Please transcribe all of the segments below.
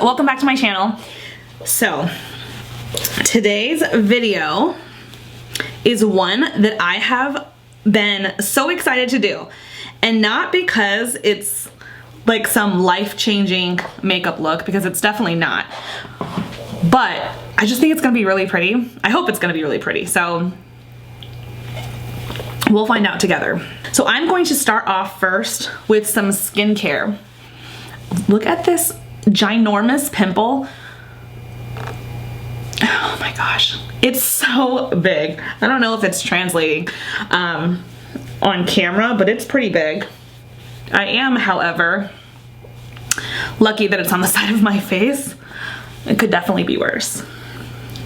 welcome back to my channel. So today's video is one that I have been so excited to do, and not because it's like some life-changing makeup look, because it's definitely not, but I just think it's gonna be really pretty. I hope it's gonna be really pretty, so we'll find out together. So I'm going to start off first with some skincare. Look at this ginormous pimple. Oh my gosh, it's so big. I don't know if it's translating on camera, but it's pretty big. I am, however, lucky that it's on the side of my face. It could definitely be worse.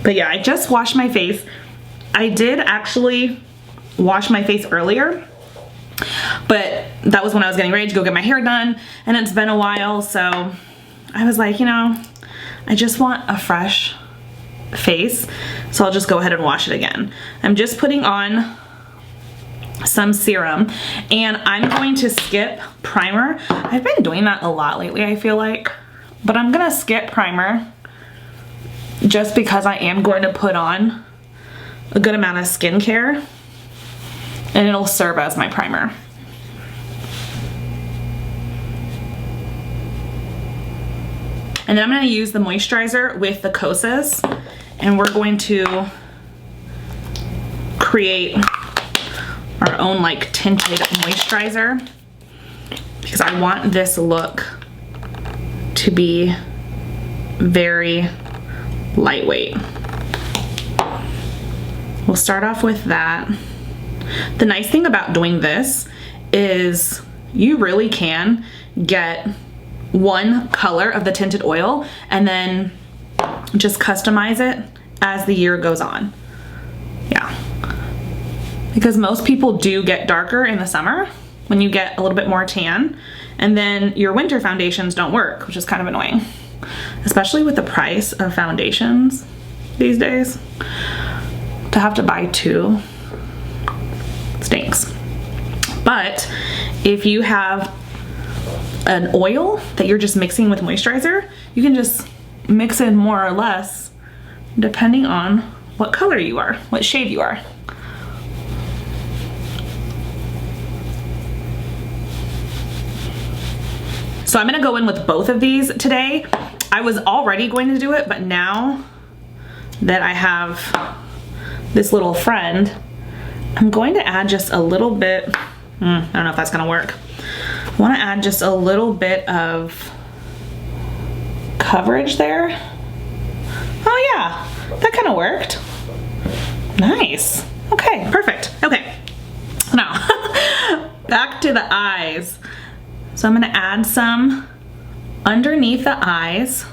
But yeah, I just washed my face. I did actually wash my face earlier, but that was when I was getting ready to go get my hair done, and it's been a while, so I was like, you know, I just want a fresh face, so I'll just go ahead and wash it again. I'm just putting on some serum, and I'm going to skip primer. I've been doing that a lot lately, I feel like, but I'm gonna skip primer just because I am going to put on a good amount of skincare, and it'll serve as my primer. And then I'm gonna use the moisturizer with the Goss, and we're going to create our own like tinted moisturizer, because I want this look to be very lightweight. We'll start off with that. The nice thing about doing this is you really can get one color of the tinted oil and then just customize it as the year goes on. Yeah, because most people do get darker in the summer when you get a little bit more tan, and then your winter foundations don't work, which is kind of annoying, especially with the price of foundations these days. To have to buy two stinks. But if you have an oil that you're just mixing with moisturizer, you can just mix in more or less depending on what color you are, what shade you are. So I'm gonna go in with both of these today. I was already going to do it, but now that I have this little friend, I'm going to add just a little bit, I don't know if that's gonna work. I wanna add just a little bit of coverage there. Oh yeah, that kind of worked. Nice. Okay, perfect. Okay, now back to the eyes. So I'm gonna add some underneath the eyes.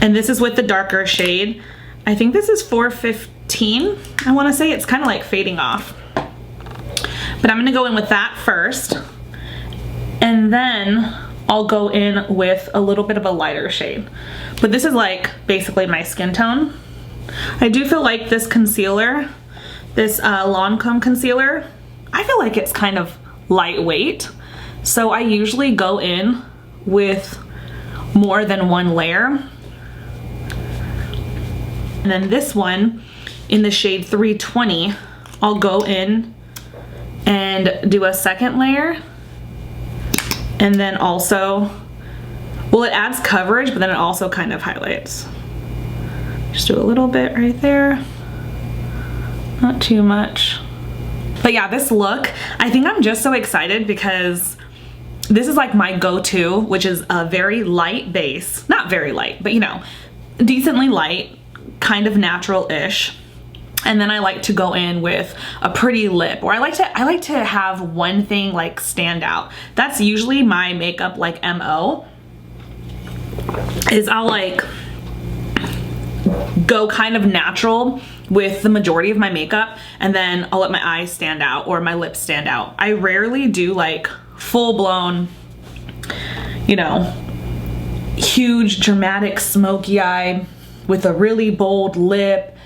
And this is with the darker shade. I think this is 415. I wanna say it's kind of like fading off. But I'm gonna go in with that first, and then I'll go in with a little bit of a lighter shade. But this is like basically my skin tone. I do feel like this concealer, this Lancome concealer, I feel like it's kind of lightweight. So I usually go in with more than one layer. And then this one in the shade 320, I'll go in and do a second layer, and then also, well, it adds coverage, but then it also kind of highlights. Just do a little bit right there, not too much. But yeah, this look, I think I'm just so excited because this is like my go-to, which is a very light base, not very light, but you know, decently light, kind of natural-ish. And then I like to go in with a pretty lip, or I like to have one thing like stand out. That's usually my makeup like MO, is I'll like go kind of natural with the majority of my makeup, and then I'll let my eyes stand out or my lips stand out. I rarely do like full-blown, you know, huge dramatic smoky eye with a really bold lip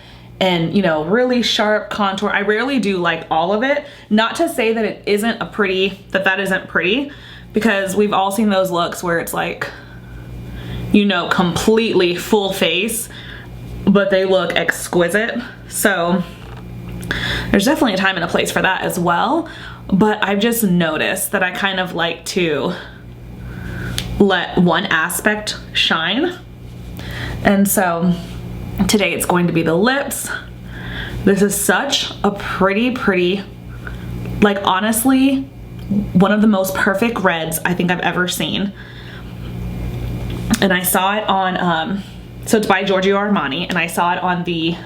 and, you know, really sharp contour. I rarely do like all of it. Not to say that it isn't a pretty, that isn't pretty, because we've all seen those looks where it's like, you know, completely full face, but they look exquisite. So there's definitely a time and a place for that as well. But I've just noticed that I kind of like to let one aspect shine. And so today it's going to be the lips. This is such a pretty, like honestly, one of the most perfect reds I think I've ever seen. And I saw it on, so it's by Giorgio Armani, and I saw it on the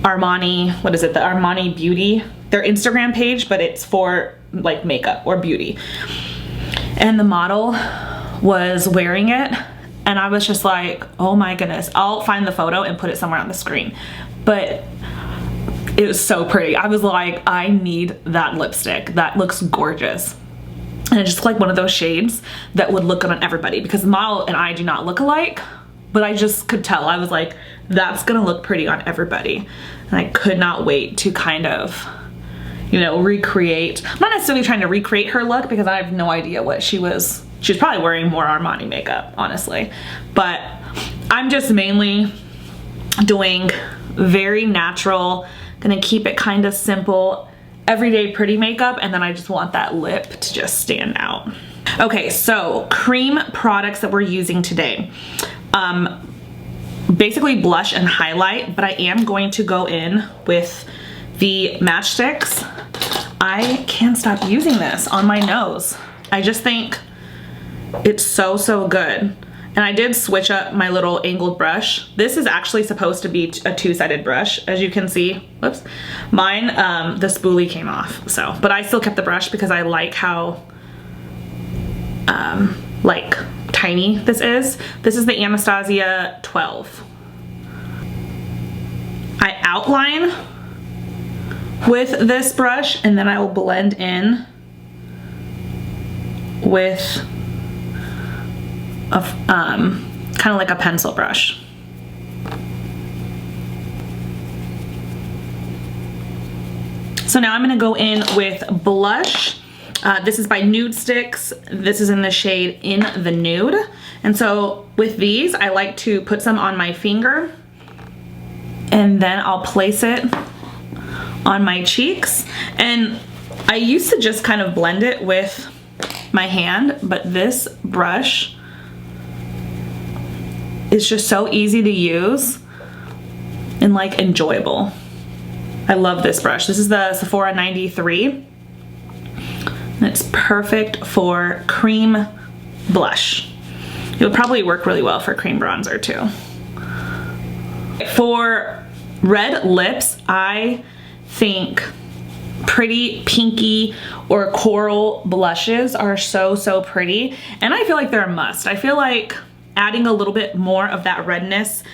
Armani, what is it, the Armani Beauty, their Instagram page, but it's for like makeup or beauty. And the model was wearing it, and I was just like, oh my goodness. I'll find the photo and put it somewhere on the screen. But it was so pretty. I was like, I need that lipstick. That looks gorgeous. And it's just like one of those shades that would look good on everybody, because the model and I do not look alike, but I just could tell. I was like, that's gonna look pretty on everybody. And I could not wait to kind of, you know, recreate. I'm not necessarily trying to recreate her look, because I have no idea what she was probably wearing more Armani makeup, honestly. But I'm just mainly doing very natural, gonna keep it kind of simple, everyday pretty makeup, and then I just want that lip to just stand out. Okay, so cream products that we're using today. Basically blush and highlight, but I am going to go in with the matchsticks. I can't stop using this on my nose. I just think it's so good. And I did switch up my little angled brush. This is actually supposed to be a two-sided brush, as you can see. Whoops. Mine, the spoolie came off, so. But I still kept the brush because I like how, like, tiny this is. This is the Anastasia 12. I outline with this brush, and then I will blend in with a, kind of like a pencil brush. So now I'm gonna go in with blush. This is by Nude Sticks. This is in the shade In the Nude. And so with these, I like to put some on my finger, and then I'll place it on my cheeks. And I used to just kind of blend it with my hand, but this brush is just so easy to use and like enjoyable. I love this brush. This is the SEPHORA 93. And it's perfect for cream blush. It would probably work really well for cream bronzer too. For red lips, I think pretty pinky or coral blushes are so pretty, and I feel like they're a must. I feel like adding a little bit more of that redness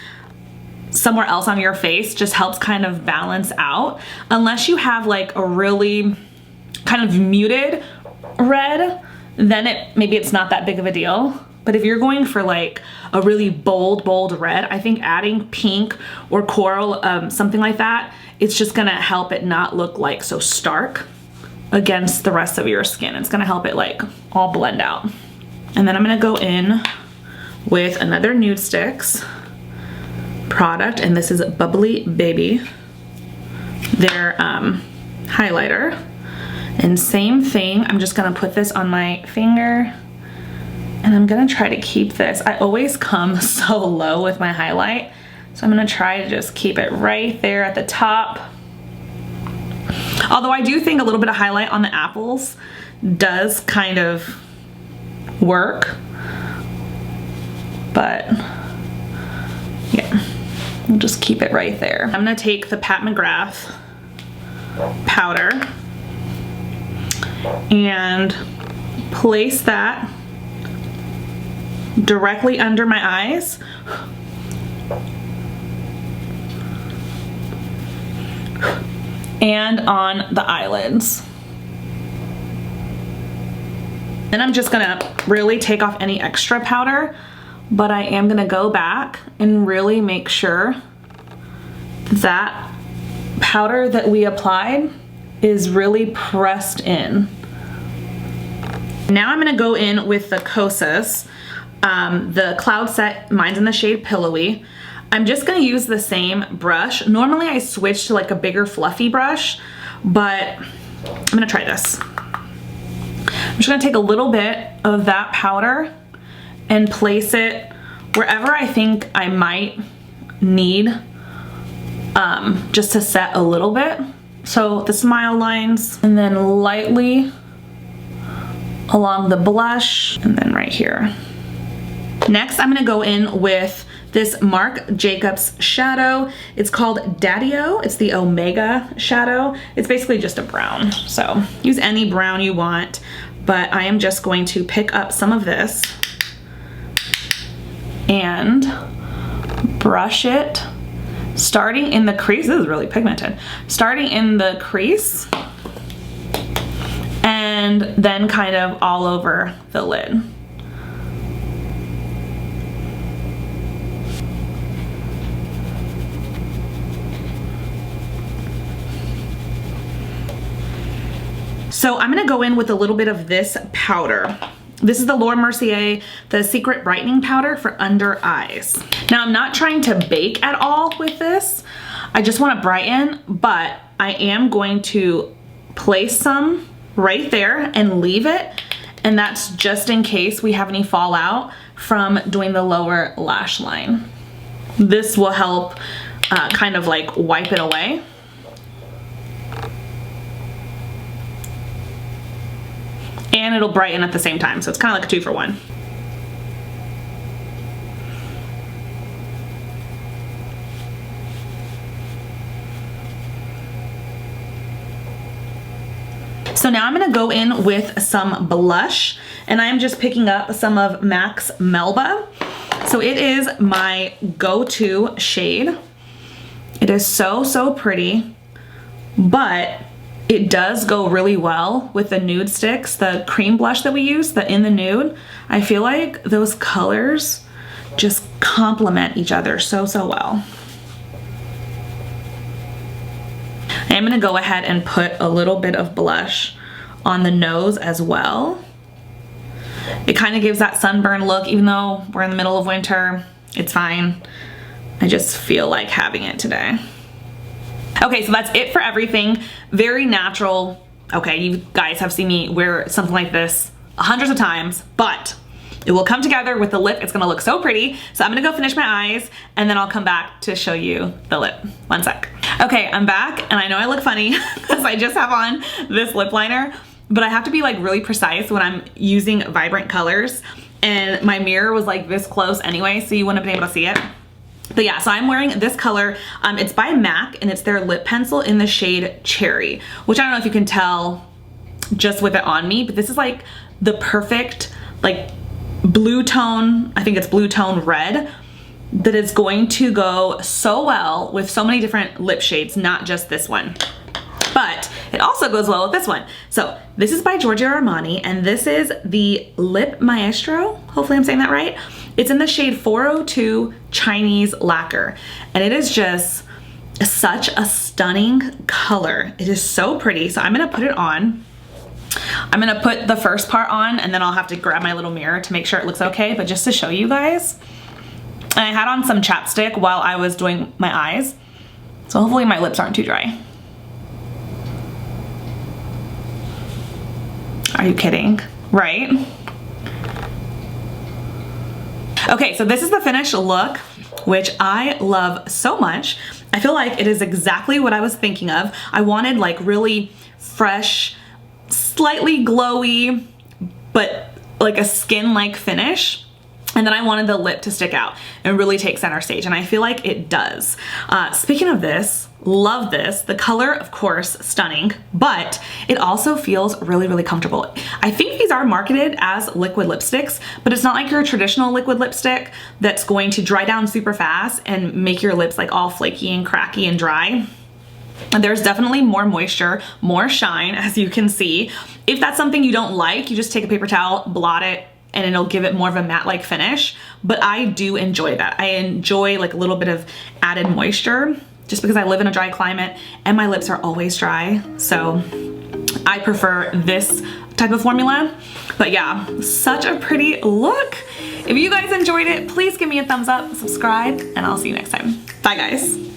somewhere else on your face just helps kind of balance out, unless you have like a really kind of muted red, then maybe it's not that big of a deal. But if you're going for like a really bold red, I think adding pink or coral, something like that, it's just gonna help it not look like so stark against the rest of your skin. It's gonna help it like all blend out. And then I'm gonna go in with another Nude Sticks product, and this is Bubbly Baby, their highlighter. And same thing, I'm just gonna put this on my finger, and I'm gonna try to keep this. I always come so low with my highlight, so I'm gonna try to just keep it right there at the top. Although I do think a little bit of highlight on the apples does kind of work, but yeah, we'll just keep it right there. I'm gonna take the Pat McGrath powder and place that directly under my eyes. And on the eyelids. Then I'm just gonna really take off any extra powder, but I am gonna go back and really make sure that powder that we applied is really pressed in. Now I'm gonna go in with the Kosas, the Cloud Set, mine's in the shade Pillowy. I'm just gonna use the same brush. Normally I switch to like a bigger fluffy brush, but I'm gonna try this. I'm just gonna take a little bit of that powder and place it wherever I think I might need, just to set a little bit. So the smile lines, and then lightly along the blush, and then right here. Next, I'm gonna go in with this Marc Jacobs shadow. It's called Daddy-O. It's the Omega shadow. It's basically just a brown. So use any brown you want, but I am just going to pick up some of this and brush it, starting in the crease. This is really pigmented. Starting in the crease, and then kind of all over the lid. So I'm gonna go in with a little bit of this powder. This is the Laura Mercier, the Secret Brightening Powder for under eyes. Now I'm not trying to bake at all with this. I just wanna brighten, but I am going to place some right there and leave it. And that's just in case we have any fallout from doing the lower lash line. This will help kind of like wipe it away. And it'll brighten at the same time. So it's kind of like a 2-for-1. So now I'm gonna go in with some blush, and I'm just picking up some of MAC's Melba. So it is my go-to shade. It is so, so pretty, but it does go really well with the nude sticks, the cream blush that we use, the In the Nude. I feel like those colors just complement each other so, so well. I am gonna go ahead and put a little bit of blush on the nose as well. It kind of gives that sunburn look, even though we're in the middle of winter, it's fine. I just feel like having it today. Okay, so that's it for everything. Very natural. Okay, you guys have seen me wear something like this hundreds of times, but it will come together with the lip. It's gonna look so pretty. So I'm gonna go finish my eyes, and then I'll come back to show you the lip. One sec. Okay, I'm back, and I know I look funny because I just have on this lip liner, but I have to be like really precise when I'm using vibrant colors, and my mirror was like this close anyway, so you wouldn't have been able to see it. But yeah, so I'm wearing this color. It's by MAC, and it's their lip pencil in the shade Cherry, which I don't know if you can tell just with it on me, but this is like the perfect like blue tone, I think it's blue tone red, that is going to go so well with so many different lip shades, not just this one. But it also goes well with this one. So this is by Giorgio Armani, and this is the Lip Maestro. Hopefully I'm saying that right. It's in the shade 402 Chinese Lacquer, and it is just such a stunning color. It is so pretty. So I'm gonna put it on. I'm gonna put the first part on, and then I'll have to grab my little mirror to make sure it looks okay, but just to show you guys. And I had on some chapstick while I was doing my eyes, so hopefully my lips aren't too dry. Are you kidding? Right? Okay, so this is the finished look, which I love so much. I feel like it is exactly what I was thinking of. I wanted like really fresh, slightly glowy, but like a skin-like finish. And then I wanted the lip to stick out and really take center stage, and I feel like it does. Speaking of this, love this. The color, of course, stunning, but it also feels really, really comfortable. I think these are marketed as liquid lipsticks, but it's not like your traditional liquid lipstick that's going to dry down super fast and make your lips like all flaky and cracky and dry. And there's definitely more moisture, more shine, as you can see. If that's something you don't like, you just take a paper towel, blot it, and it'll give it more of a matte-like finish. But I do enjoy that. I enjoy like a little bit of added moisture just because I live in a dry climate and my lips are always dry. So I prefer this type of formula. But yeah, such a pretty look. If you guys enjoyed it, please give me a thumbs up, subscribe, and I'll see you next time. Bye guys.